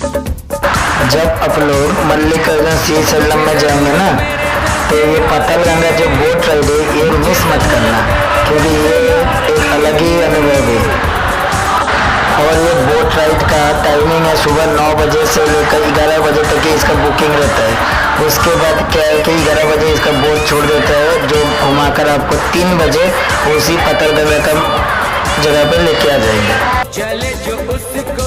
जब आप लोग मल्लिकार्जुन श्रीशैलम में जाएंगे ना, तो ये पातालगंगा जो बोट राइड है ये मिस मत करना, क्योंकि ये एक अलग ही अनुभव है। और ये बोट राइड का टाइमिंग है सुबह 9 बजे से लेकर 11 बजे तक ही इसका बुकिंग रहता है। उसके बाद क्या है कि 11 बजे इसका बोट छोड़ देता है, जो घुमाकर आपको 3 बजे उसी पातालगंगा का जगह पर लेके आ जाएंगे। चले जो उसको